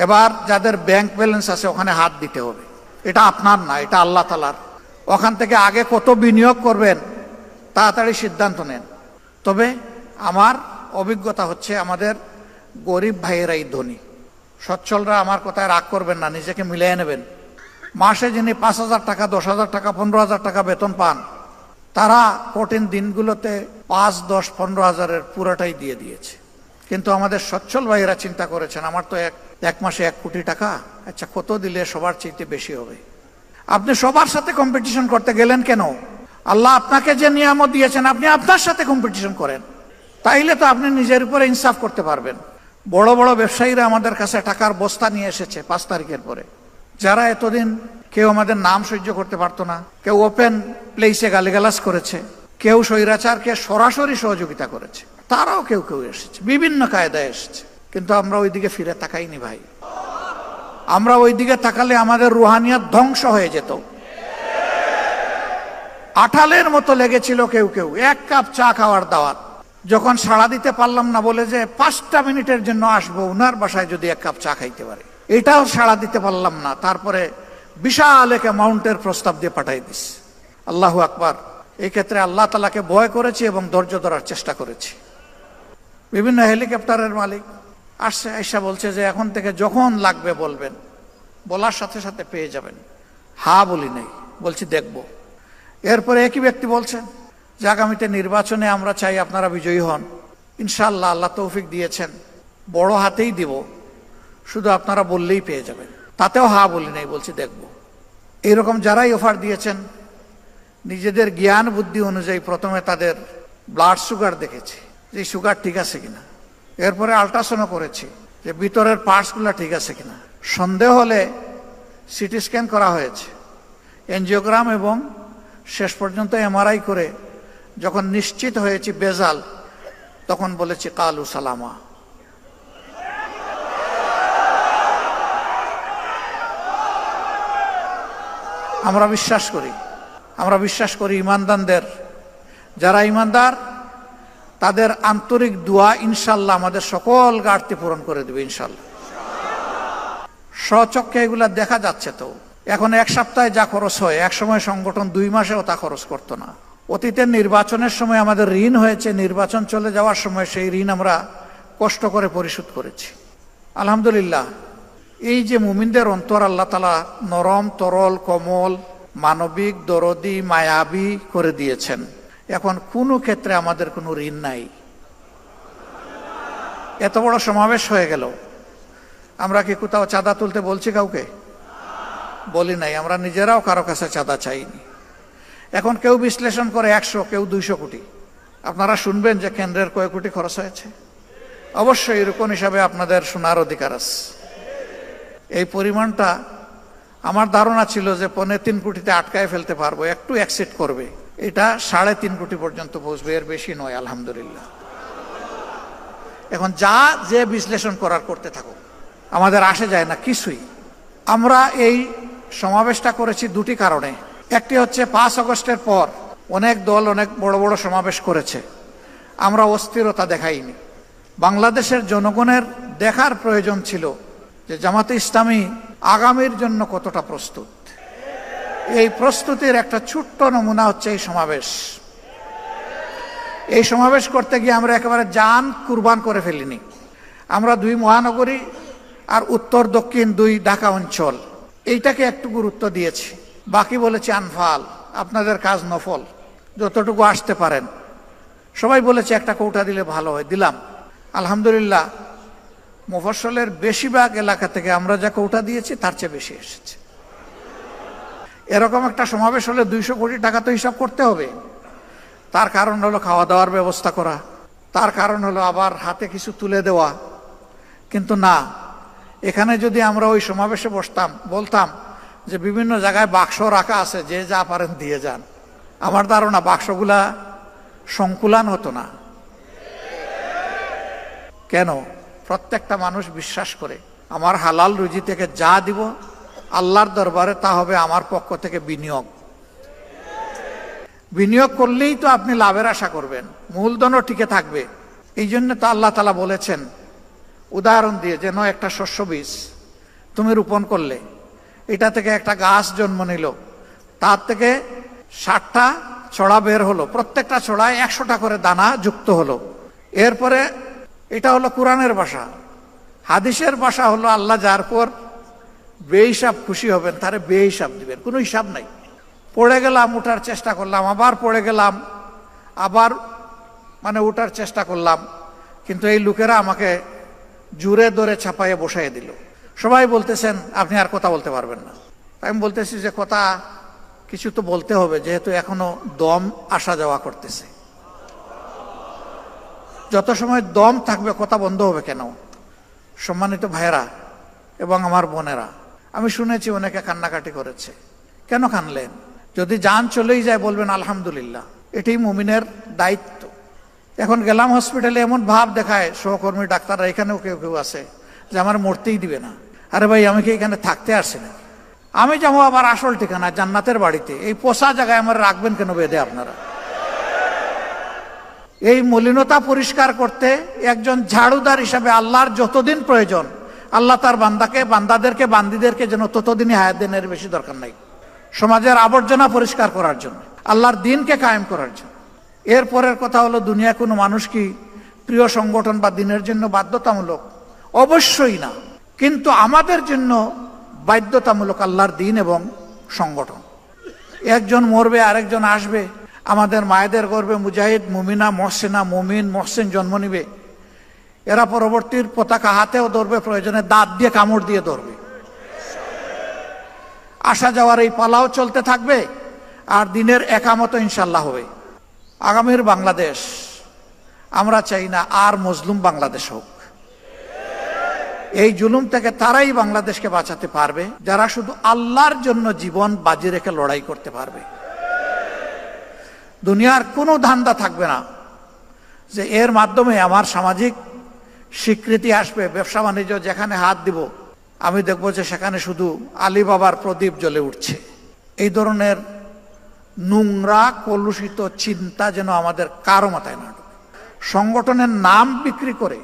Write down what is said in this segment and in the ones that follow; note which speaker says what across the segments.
Speaker 1: এবার যাদের bank balance আছে ওখানে হাত দিতে হবে। এটা আপনার না, এটা আল্লাহ তাআলার। ওখান থেকে আগে কত বিনিয়োগ করবেন তাড়াতাড়ি সিদ্ধান্ত নেন। তবে আমার অভিজ্ঞতা হচ্ছে আমাদের গরিব ভাইয়েরাই ধনী। সচ্ছলরা আমার কথায় রাগ করবেন না, নিজেকে মিলিয়ে নেবেন। মাসে যিনি 5,000 টাকা, 10,000 টাকা, 15,000 টাকা বেতন পান, তারা কঠিন দিনগুলোতে 5, 10, 15,000-এর পুরোটাই দিয়ে দিয়েছে। কিন্তু আমাদের সচ্ছল ভাইয়েরা চিন্তা করেছেন, আমার তো এক মাসে 1 কোটি টাকা, আচ্ছা কত দিলে সবার চাইতে বেশি হবে। আপনি সবার সাথে কম্পিটিশন করতে গেলেন কেন? আল্লাহ আপনাকে যে নিয়ামত দিয়েছেন আপনি আপনার সাথে কম্পিটিশন করেন, তাইলে তো আপনি নিজের উপরে ইনসাফ করতে পারবেন। বড় বড় ব্যবসায়ীরা আমাদের কাছে টাকার বস্তা নিয়ে এসেছে 5 তারিখের পরে, যারা এতদিন কেউ আমাদের নাম সহ্য করতে পারতো না, কেউ ওপেন প্লেসে গালিগালাজ করেছে, কেউ স্বৈরাচারকে সরাসরি সহযোগিতা করেছে, তারাও কেউ কেউ এসেছে, বিভিন্ন কায়দায় এসেছে। কিন্তু আমরা ওইদিকে ফিরে তাকাইনি ভাই। আমরা ওইদিকে তাকালে আমাদের রুহানিয়াত ধ্বংস হয়ে যেত। আঠালের মতো লেগেছিল কেউ কেউ 1 কাপ চা খাওয়ার দাওয়াত, যখন সাড়া দিতে পারলাম না বলে যে 5টা মিনিটের জন্য আসবো উনার বাসায় যদি 1 কাপ চা খাইতে পারে, এটাও সাড়া দিতে পারলাম না। তারপরে বিশাল এক অ্যামাউন্টের প্রস্তাব দিয়ে পাঠাই দিস। আল্লাহু আকবার। এই ক্ষেত্রে আল্লাহ তাআলাকে ভয় করেছি এবং ধৈর্য ধরার চেষ্টা করেছি। বিভিন্ন হেলিকপ্টারের মালিক আসছে, আয়সা বলছে যে এখন থেকে যখন লাগবে বলবেন, বলার সাথে সাথে পেয়ে যাবেন। হ্যাঁ বলি নাই, বলছি দেখব। এরপরে একই ব্যক্তি বলছেন যে আগামীতে নির্বাচনে আমরা চাই আপনারা বিজয়ী হন, ইনশাআল্লাহ আল্লাহ তৌফিক দিয়েছেন, বড় হাতেই দিব, শুধু আপনারা বললেই পেয়ে যাবেন। তাতেও হ্যাঁ বলি নাই, বলছি দেখব। এইরকম যারাই অফার দিয়েছেন নিজেদের জ্ঞান বুদ্ধি অনুযায়ী প্রথমে তাদের ব্লাড সুগার দেখেছি যে সুগার ঠিক আছে কিনা, এরপরে আল্ট্রাসাউন্ড করেছি যে ভিতরের পার্টসগুলো ঠিক আছে কিনা, সন্দেহ হলে সিটি স্ক্যান করা হয়েছে, এনজিওগ্রাম, এবং শেষ পর্যন্ত এমআরআই করে যখন নিশ্চিত হয়েছি বেজাল, তখন বলেছি কালু সালামা। আমরা বিশ্বাস করি ইমানদারদের, যারা ইমানদার তাদের আন্তরিক দোয়া ইনশাল্লাহ আমাদের সকল ঘাটতি পূরণ করে দেবে ইনশাল্লাহ। স্বচক্ষে এগুলা দেখা যাচ্ছে। তো এখন 1 সপ্তাহে যা খরচ হয়, এক সময় সংগঠন 2 মাসেও তা খরচ করতো না। অতীতের নির্বাচনের সময় আমাদের ঋণ হয়েছে, নির্বাচন চলে যাওয়ার সময় সেই ঋণ আমরা কষ্ট করে পরিশোধ করেছি। আলহামদুলিল্লাহ। এই যে মুমিনদের অন্তর আল্লাহ তাআলা নরম, তরল, কোমল, মানবিক, দরদি, মায়াবী করে দিয়েছেন, এখন কোনো ক্ষেত্রে আমাদের কোনো ঋণ নাই। এত বড় সমাবেশ হয়ে গেল, আমরা কি কোথাও চাঁদা তুলতে বলছি কাউকে? বলি নাই। আমরা নিজেরাও কারো কাছে চাঁদা চাইনি। এখন কেউ বিশ্লেষণ করে 100, কেউ 200 কোটি। আপনারা শুনবেন যে কেন্দ্রের কয় কোটি খরচ হয়েছে। অবশ্যই এরকম হিসাবে আপনাদের শোনার অধিকার আছে। এই পরিমাণটা আমার ধারণা ছিল যে 3.25 কোটিতে আটকায় ফেলতে পারবো, একটু অ্যাকসেপ্ট করবে। এটা 3.5 কোটি পর্যন্ত পৌঁছবে, এর বেশি নয় আলহামদুলিল্লাহ। এখন যে বিশ্লেষণ করার করতে থাকুক, আমাদের আসে যায় না কিছুই। আমরা এই সমাবেশটা করেছি 2টি কারণে। একটি হচ্ছে 5 আগস্টের পর অনেক দল অনেক বড় বড় সমাবেশ করেছে, আমরা অস্থিরতা দেখাইনি। বাংলাদেশের জনগণের দেখার প্রয়োজন ছিল যে জামাতে ইসলামী আগামীর জন্য কতটা প্রস্তুত। এই প্রস্তুতির একটা ছোট্ট নমুনা হচ্ছে এই সমাবেশ। এই সমাবেশ করতে গিয়ে আমরা একেবারে জান কুরবান করে ফেলিনি। আমরা 2 মহানগরী আর উত্তর দক্ষিণ 2 ঢাকা অঞ্চল, এইটাকে একটু গুরুত্ব দিয়েছি। বাকি বলেছি আনফাল, আপনাদের কাজ নফল, যতটুকু আসতে পারেন। সবাই বলেছে একটা কৌটা দিলে ভালো হয়, দিলাম। আলহামদুলিল্লাহ, মুফাসসলের বেশিরভাগ এলাকা থেকে আমরা যা কৌটা দিয়েছি তার চেয়ে বেশি এসেছে। এরকম একটা সমাবেশ হলে 200 কোটি টাকা তো হিসাব করতে হবে। তার কারণ হলো খাওয়া দাওয়ার ব্যবস্থা করা, তার কারণ হলো আবার হাতে কিছু তুলে দেওয়া। কিন্তু না, এখানে যদি আমরা ওই সমাবেশে বলতাম যে বিভিন্ন জায়গায় বাক্স রাখা আছে, যে যা পারেন দিয়ে যান, আমার ধারণা বাক্সগুলা সংকুলান হতো না। কেন? প্রত্যেকটা মানুষ বিশ্বাস করে আমার হালাল রুজি থেকে যা দিব আল্লাহর দরবারে তা হবে আমার পক্ষ থেকে বিনিয়োগ। বিনিয়োগ করলেই তো আপনি লাভের আশা করবেন, মূলধনও টিকে থাকবে। এই জন্য তো আল্লাহ তাআলা বলেছেন উদাহরণ দিয়ে, যেন একটা শস্য বীজ তুমি রোপণ করলে, এটা থেকে একটা গাছ জন্ম নিল, তার থেকে 60টা ছড়া বের হলো, প্রত্যেকটা ছড়ায় 100টা করে দানা যুক্ত হলো। এরপরে এটা হলো কোরআনের ভাষা। হাদিসের ভাষা হলো আল্লাহ যার পর বেহিসাব খুশি হবেন তারে বেহিসাব দিবেন, কোনো হিসাব নাই। পড়ে গেলাম, উঠার চেষ্টা করলাম, আবার পড়ে গেলাম, আবার উঠার চেষ্টা করলাম, কিন্তু এই লোকেরা আমাকে জুড়ে ধরে ছাপাইয়ে বসাইয়ে দিল। সবাই বলতেছেন আপনি আর কথা বলতে পারবেন না। আমি বলতেছি যে কথা কিছু তো বলতে হবে, যেহেতু এখনো দম আসা যাওয়া করতেছে। যত সময় দম থাকবে কথা বন্ধ হবে কেন? সম্মানিত ভাইয়েরা এবং আমার বোনেরা, আমি শুনেছি অনেকে কান্নাকাটি করেছে। কেন কানলেন? যদি জান চলেই যায় বলবেন আলহামদুলিল্লাহ, এটাই মুমিনের দায়িত্ব। এখন গেলাম হসপিটালে, এমন ভাব দেখায় সহকর্মী ডাক্তাররা, এখানেও কেউ কেউ আছে যে আমার মরতেই দিবে না। আরে ভাই, আমি কি এখানে থাকতে আসছি না? আমি যাবো আবার আসল ঠিকানা জান্নাতের বাড়িতে, এই পোষা জায়গায় আমার রাখবেন কেন বেঁধে আপনারা? এই মলিনতা পরিষ্কার করতে একজন ঝাড়ুদার হিসাবে আল্লাহর যতদিন প্রয়োজন, আল্লাহ তার বান্দাদেরকে বান্দিদেরকে যেন ততদিনই হায়াত দেন, এর বেশি দরকার নাই। সমাজের আবর্জনা পরিষ্কার করার জন্য, আল্লাহর দিনকে কায়েম করার জন্য। এরপরের কথা হলো, দুনিয়া কোনো মানুষ কি প্রিয় সংগঠন বা দিনের জন্য বাধ্যতামূলক? অবশ্যই না, কিন্তু আমাদের জন্য বাধ্যতামূলক আল্লাহর দিন এবং সংগঠন। একজন মরবে, আরেকজন আসবে। আমাদের মায়েদের গর্ভে মুজাহিদ, মুমিনা, মহসেনা, মুমিন, মহসেন জন্ম নিবে। এরা পরবর্তীর পতাকা হাতেও ধরবে, প্রয়োজনে দাঁত দিয়ে কামড় দিয়ে ধরবে। আসা যাওয়ার এই পালাও চলতে থাকবে, আর দিনের একামত ইনশাল্লাহ হবে। আগামীর বাংলাদেশ আমরা চাই না আর মজলুম বাংলাদেশ হোক। এই জুলুম থেকে তারাই বাংলাদেশকে বাঁচাতে পারবে যারা শুধু আল্লাহর জন্য জীবন বাজি রেখে লড়াই করতে পারবে। দুনিয়ার কোনো ধান্দা থাকবে না যে এর মাধ্যমে আমার সামাজিক স্বীকৃতি আসবে। ব্যবসা বাণিজ্য যেখানে হাত দিব, আমি দেখব যে সেখানে শুধু আলী বাবার প্রদীপ জ্বলে উঠছে। এই ধরনের নোংরা কলুষিত চিন্তা যেন আমাদের কারো মাথায় না ঢোকে। সংগঠনের নাম বিক্রি করে,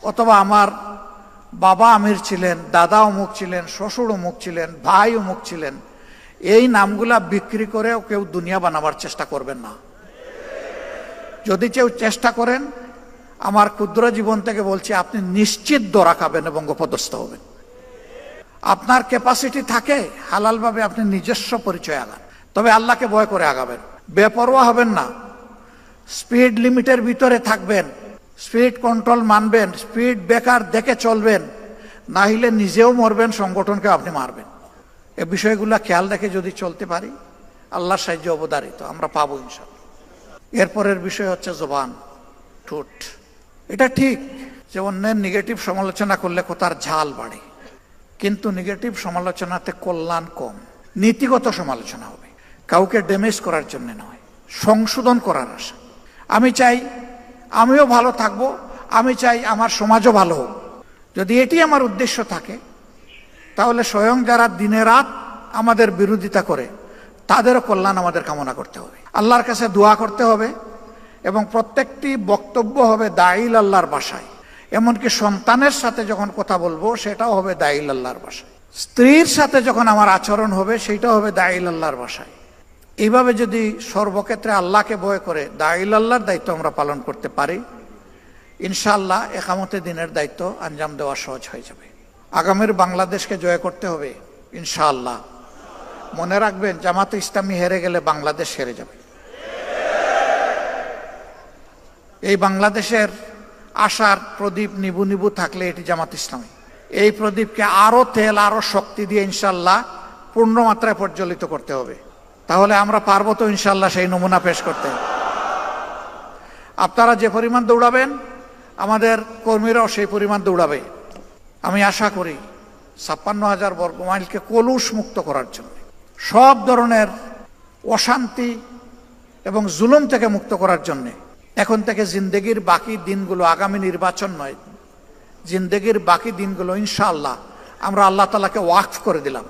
Speaker 1: অথবা আমার বাবা আমির ছিলেন, দাদা অমুক ছিলেন, শ্বশুর অমুক ছিলেন, ভাই অমুক ছিলেন, এই নামগুলা বিক্রি করেও কেউ দুনিয়া বানাবার চেষ্টা করবেন না। যদি কেউ চেষ্টা করেন, আমার ক্ষুদ্র জীবন থেকে বলছি, আপনি নিশ্চিত দরা খাবেন এবং অপদস্থ হবেন। আপনার ক্যাপাসিটি থাকে, হালালভাবে আপনি নিজস্ব পরিচয় আগান, তবে আল্লাহকে ভয় করে আগাবেন। বেপরোয়া হবেন না, স্পিড লিমিটের ভিতরে থাকবেন, স্পিড কন্ট্রোল মানবেন, স্পিড ব্রেকার দেখে চলবেন, না হলে নিজেও মরবেন, সংগঠনকে আপনি মারবেন। এই বিষয়গুলো খেয়াল রেখে যদি চলতে পারি, আল্লাহর সাহায্য অবধারিত আমরা পাবো ইনশাআল্লাহ। এরপরের বিষয় হচ্ছে জবান, ঠোঁট। এটা ঠিক যে অন্যের নেগেটিভ সমালোচনা করলে কথার ঝাল বাড়ে, কিন্তু নেগেটিভ সমালোচনাতে কল্যাণ কম। নীতিগত সমালোচনা হবে, কাউকে ড্যামেজ করার জন্য নয়, সংশোধন করার আশা। আমি চাই আমিও ভালো থাকবো, আমি চাই আমার সমাজও ভালো হোক। যদি এটি আমার উদ্দেশ্য থাকে, তাহলে স্বয়ং যারা দিনে রাত আমাদের বিরোধিতা করে তাদেরও কল্যাণ আমাদের কামনা করতে হবে, আল্লাহর কাছে দোয়া করতে হবে, এবং প্রত্যেকটি বক্তব্য হবে দাইল আল্লাহর ভাষায়। এমনকি সন্তানের সাথে যখন কথা বলবো সেটাও হবে দাইল আল্লাহর ভাষায়। স্ত্রীর সাথে যখন আমার আচরণ হবে সেটাও হবে দাইল আল্লাহর ভাষায়। এইভাবে যদি সর্বক্ষেত্রে আল্লাহকে ভয় করে দাইল আল্লাহর দায়িত্ব আমরা পালন করতে পারি, ইনশাআল্লাহ একামতে দিনের দায়িত্ব আঞ্জাম দেওয়া সহজ হয়ে যাবে। আগামীর বাংলাদেশকে জয় করতে হবে ইনশাআল্লাহ। মনে রাখবেন, জামাতে ইসলামী হেরে গেলে বাংলাদেশ হেরে যাবে। এই বাংলাদেশের আশার প্রদীপ নিবু নিবু থাকলে এটি জামাত ইসলামী। এই প্রদীপকে আরো তেল, আরো শক্তি দিয়ে ইনশাআল্লাহ পূর্ণ মাত্রায় প্রজ্বলিত করতে হবে। তাহলে আমরা পারবো তো ইনশাআল্লাহ সেই নমুনা পেশ করতে। আপনারা যে পরিমাণ দৌড়াবেন, আমাদের কর্মীরাও সেই পরিমাণ দৌড়াবে। আমি আশা করি 56,000 বর্গ মাইলকে কলুষ মুক্ত করার জন্য, সব ধরনের অশান্তি এবং জুলুম থেকে মুক্ত করার জন্য এখন থেকে জিন্দেগির বাকি দিনগুলো, আগামী নির্বাচন নয়, জিন্দেগির বাকি দিনগুলো ইনশাআল্লাহ আমরা আল্লাহ তাআলাকে ওয়াকফ করে দিলাম।